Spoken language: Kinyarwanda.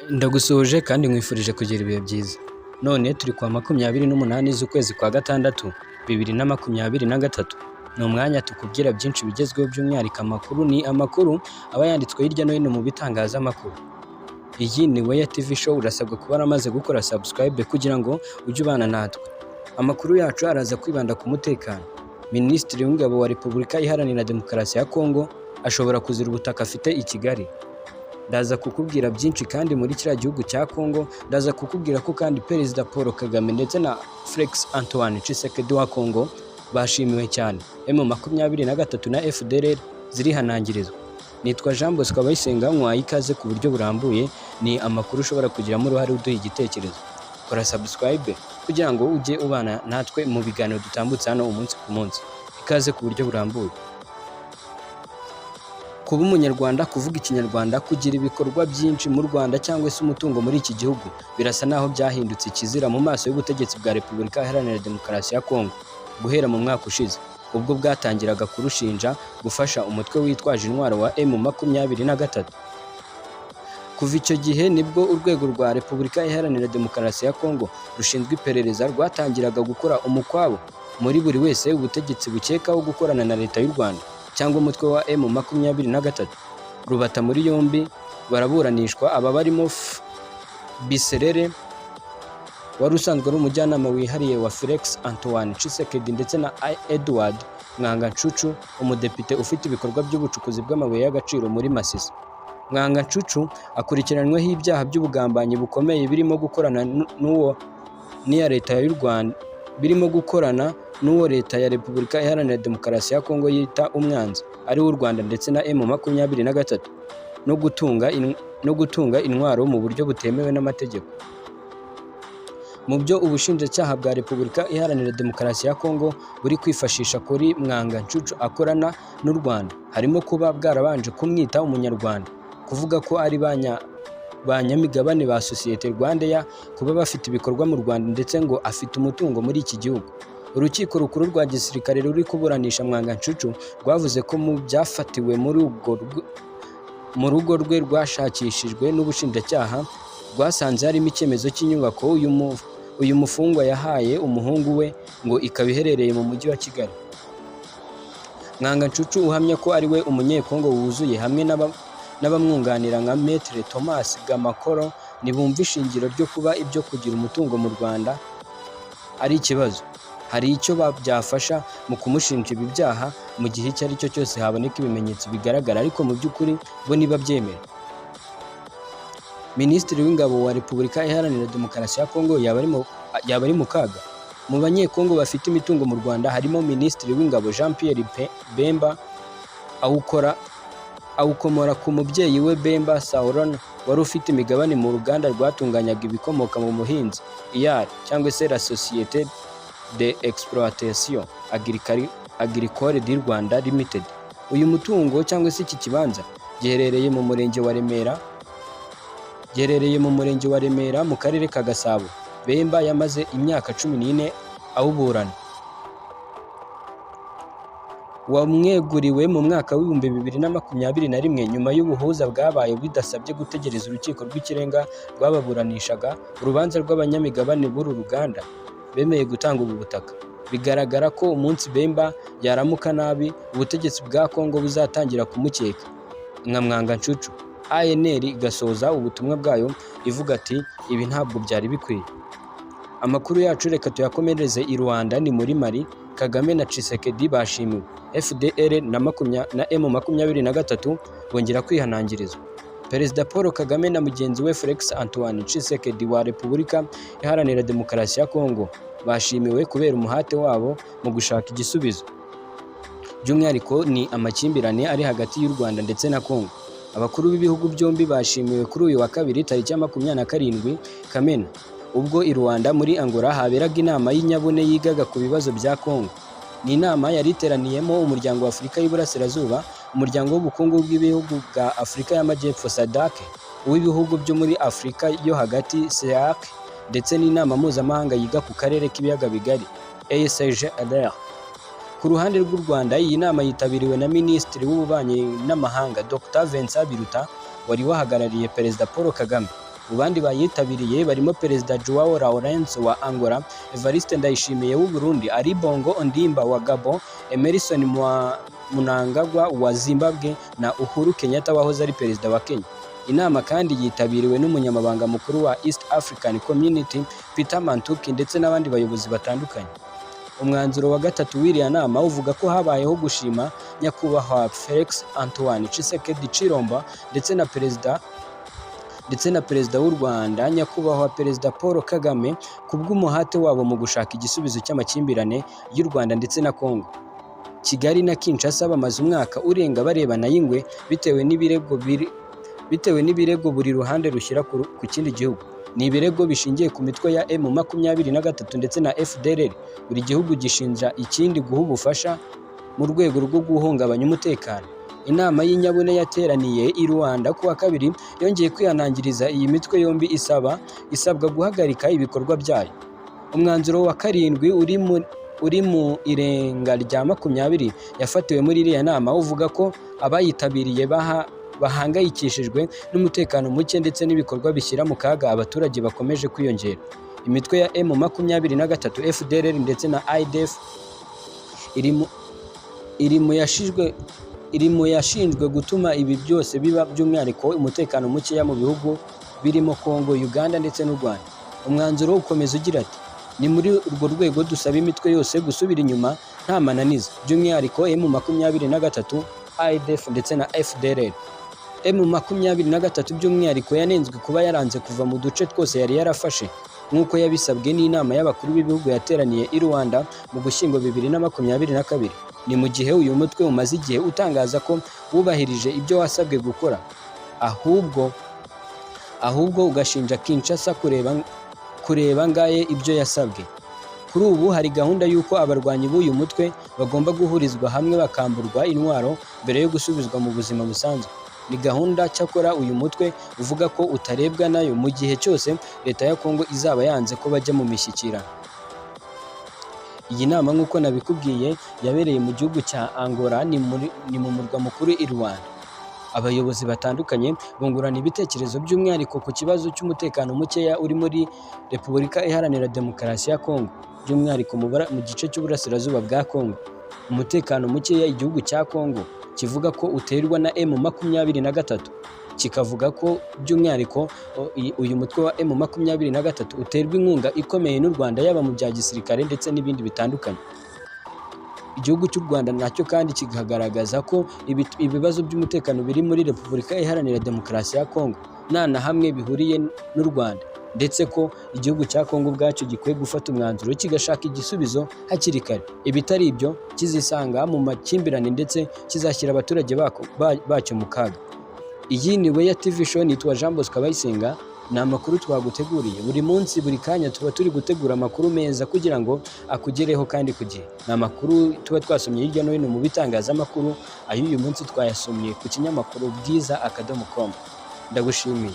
Ndagusoje kandi nkwifurije kugira ibihe byiza. None turi kwa 28 z'ukwezi kwa gatandatu 2023. Ni umwanya tukubwira byinshi bigezweho by'umwihariko amakuru. Ni amakuru aba yanditswe hirya no hino mu bitangazamakuru. Iyi ni Weya TV show, urasabwa kuba waramaze gukora subscribe kugira ngo ujye ubana natwe. Amakuru yacu araza kwibanda ku mutekano. Minisitiri w'Ingabo wa Repubulika Iharanira Demokarasi ya Kongo ashobora kuzira ubutaka afite i Kigali. Ndaza kukubwira byinshi kandi muri kiriya gihugu cya Kongo. Ndaza kukubwira ko kandi Perezida Paul Kagame ndetse na Felix Antoine Tchisekedi wa Kongo bashimiwe cyane. M23 na Fdrl zirihanangirizwa. Nitwa Jean Bosco Abayisenga, nkwaye ikaze ku buryo burambuye. Ni amakuru ushobora kugiramo uruhare uduha igitekerezo. Kora subscribe kugira ngo ujye ubana natwe mu biganiro dutambutse hano umunsi ku munsi. Ikaze ku buryo burambuye. Kuba umunyarwanda, kuvuga ikinyarwanda, kugira ibikorwa byinshi mu Rwanda cyangwa se umutungo muri iki gihugu birasa naho byahindutse ikizira mu maso y'ubutegetsi bwa Repubulika Iharanira Demokarasi ya Kongo guhera mu mwaka ushize, ubwo bwatangiraga kurushinja gufasha umutwe witwaje intwaro wa M23. Kuva icyo gihe nibwo urwego rwa Repubulika Iharanira Demokarasi ya Kongo rushinzwe iperereza rwatangiraga gukora umukwabo muri buri wese ubutegetsi bukekaho gukorana na leta y'u Rwanda cyangwa umutwe wa M23. Rubata muri yombi baraburanishwa. Aba barimo Biserere wari usanzwe ari umujyanama wihariye wa Felix Antoine Tchisekedi ndetse na Edward Mwangancucu, umudepite ufite ibikorwa by'ubucukuzi bw'amabuye y'agaciro muri Masisi. Mwangancucu akurikiranyweho ibyaha by'ubugambanyi bukomeye birimo gukorana n'uwo leta ya Repubulika Iharanira Demokarasi ya Kongo yita umwanzi ari w'u Rwanda ndetse na M23, no gutunga intwaro mu buryo butemewe n'amategeko. Mu byo ubushinjacyaha bwa Repubulika Iharanira Demokarasi ya Kongo buri kwifashisha kuri Mwangancucu akorana n'u Rwanda harimo kuba bwarabanje kumwita umunyarwanda, kuvuga ko ari banyamigabane ba sosiyete Rwandeya, kuba bafite ibikorwa mu Rwanda ndetse ngo afite umutungo muri iki gihugu. Urukiko rukuru rwa gisirikare ruri kuburanisha Mwangancucu rwavuze ko mu byafatiwe mu rugo rwe rwashakishijwe n'ubushinjacyaha rwasanze harimo icyemezo cy'inyubako uyu mufungwa yahaye umuhungu we ngo ikaba iherereye mu mujyi wa Kigali. Mwangancucu uhamya ko ari we umunyekongo wuzuye hamwe n'abamwunganira nka Maître Thomas Gamakoro ntibumva ishingiro ryo kuba ibyo kugira umutungo mu Rwanda ari ikibazo. Hari icyo byafasha mu kumushinja ibi byaha mu gihe icyo ari cyo cyose haboneka ibimenyetso bigaragara, ariko mu by'ukuri bo niba byemera. Minisitiri w'Ingabo wa Repubulika Iharanira Demokarasi ya Kongo yaba ari mu kaga. Mu banyekongo bafite imitungo mu Rwanda harimo Minisitiri w'Ingabo Jean Pierre Bemba, awukomora ku mubyeyi we Bemba Sauron wari ufite imigabane mu ruganda rwatunganyaga ibikomoka mu buhinzi IAR cyangwa se la Société d'Exploitation Agricole du Rwanda Limited. Uyu mutungo cyangwa se iki kibanza giherereye mu murenge wa Remera mu karere ka Gasabo. Bemba yamaze imyaka 14 awuburana. Wamweguriwe mu mwaka w'ibihumbi 2021 nyuma y'ubuhuza bwabaye bidasabye gutegereza urukiko rw'ikirenga rwababuranishaga urubanza rw'abanyamigabane b'uru ruganda bemeye gutanga ubu butaka. Bigaragara ko umunsi Bemba yaramuka nabi ubutegetsi bwa Kongo buzatangira kumukeka nka Mwangancucu. ANR igasoza ubutumwa bwayo ivuga ati ibi ntabwo byari bikwiye. Amakuru yacu reka tuyakomereze i Luanda. Ni muri Mali. Kagame na Tchisekedi bashimiwe. Fdrl na M23 bongera kwihanangirizwa. Perezida Paul Kagame na mugenzi we Felix Antoine Tchisekedi wa Repubulika Iharanira Demokarasi ya Kongo bashimiwe kubera umuhate wabo mu gushaka igisubizo. By'umwihariko ni amakimbirane ari hagati y'u Rwanda ndetse na Kongo. Abakuru b'ibihugu byombi bashimiwe kuri uyu wa kabiri tariki ya 27 Kamena, ubwo i Rwanda muri Angola haberaga inama y'inyabune yigaga ku bibazo bya Kongo. Ni inama yari iteraniyemo umuryango wa Afurika y'Iburasirazuba, umuryango w'ubukungu bw'ibihugu bwa Afurika y'Amajyepfo SADC, uw'ibihugu byo muri Afurika yo hagati CEEAC, ndetse n'inama mpuzamahanga yiga ku karere k'ibiyaga bigari ACGR. Ku ruhande rw'u Rwanda iyi nama yitabiriwe na Minisitiri w'Ububanyi n'Amahanga Dr Vincent Biruta wari wahagarariye Perezida Paul Kagame. Mu bandi bayitabiriye barimo Perezida Joao Lourenço wa Angola, Evariste Ndayishimiye w'u Burundi, Ali Bongo Ondimba wa Gabon, Emerson Mnangagwa wa Zimbabwe na Uhuru Kenyatta wahoze ari perezida wa Kenya. Inama kandi yitabiriwe n'umunyamabanga mukuru wa East African Community Peter Mantuki ndetse n'abandi bayobozi batandukanye. Umwanzuro wa gatatu w'iriya nama uvuga ko habayeho gushima nyakubahwa Felix Antoine Tchisekedi Chilombo ndetse na perezida w'u Rwanda nyakubahwa Perezida Paul Kagame kubw'umuhate wabo mu gushaka igisubizo cy'amakimbirane y'u Rwanda ndetse na Kongo. Kigali na Kinshasa bamaze umwaka urenga barebana y'ingwe bitewe n'ibirego buri ruhande rushyira ku kindi gihugu. Ni ibirego bishingiye ku mitwe ya M23 ndetse na Fdrl. Buri gihugu gishinja ikindi guha ubufasha mu rwego rwo guhungabanya umutekano. Inama y'inyabune yateraniye i Luanda kuwa kabiri yongeye kwihanangiriza iyi mitwe yombi isabwa guhagarika ibikorwa byayo. Umwanzuro wa karindwi uri mu irenga rya 20 yafatiwe muri iriya nama uvuga ko abayitabiriye bahangayikishijwe n'umutekano muke ndetse n'ibikorwa bishyira mu kaga abaturage bakomeje kwiyongera. Imitwe ya M23 FDLR ndetse na IDF iri mu yashinjwe gutuma ibi byose biba, by'umwihariko umutekano mukeya mu bihugu birimo Kongo, Uganda ndetse n'u Rwanda. Umwanzuro ukomeza ugira ati ni muri urwo rwego dusaba imitwe yose gusubira inyuma nta mananiza, by'umwihariko M23 IDF ndetse na FDLR. M23 by'umwihariko yanenzwe kuba yaranze kuva mu duce twose yari yarafashe nk'uko yabisabwe n'inama y'abakuru b'ibihugu yateraniye i Rwanda mu Gushyingo 2022. Ni mu gihe uyu mutwe umaze igihe utangaza ko wubahirije ibyo wasabwe gukora, ahubwo ugashinja Kinshasa kureba ngaye ibyo yasabwe. Kuri ubu hari gahunda y'uko abarwanyi b'uyu mutwe bagomba guhurizwa hamwe bakamburwa intwaro mbere yo gusubizwa mu buzima busanzwe. Ni gahunda cyakora uyu mutwe uvuga ko utarebwa nayo mu gihe cyose leta ya Kongo izaba yanze ko bajya mu mishyikirano. Iyi nama nk'uko nabikubwiye yabereye mu gihugu cya Angola, ni mu murwa mukuru i Luanda. Abayobozi batandukanye bungurana ibitekerezo by'umwihariko ku kibazo cy'umutekano mukeya uri muri Repubulika Iharanira Demokarasi ya Kongo, by'umwihariko mu gice cy'uburasirazuba bwa Kongo. Umutekano mukeya igihugu cya Kongo kivuga ko uterwa na M23, kikavuga ko by'umwihariko uyu mutwe wa M23 uterwa inkunga ikomeye n'u Rwanda, yaba mu bya gisirikare ndetse n'ibindi bitandukanye. Igihugu cy'u Rwanda nacyo kandi kigaragaza ko ibibazo by'umutekano biri muri Repubulika Iharanira Demokarasi ya Kongo nta na hamwe bihuriye n'u Rwanda, ndetse ko igihugu cya Kongo ubwacyo gikwiye gufata umwanzuro kigashaka igisubizo hakiri kare. Ibitari ibyo kizisanga mu makimbirane ndetse kizashyira abaturage bacyo mu kaga. Iyi ni Weya TV show, nitwa Jean Bosco Abayisenga. Ni amakuru twaguteguriye buri munsi, buri kanya tuba turi gutegura amakuru meza kugira ngo akugereho kandi ku gihe. Ni amakuru tuba twasomye hirya no hino mu bitangazamakuru, ayo uyu munsi twayasomye ku kinyamakuru bwiza.com. Ndagushimiye.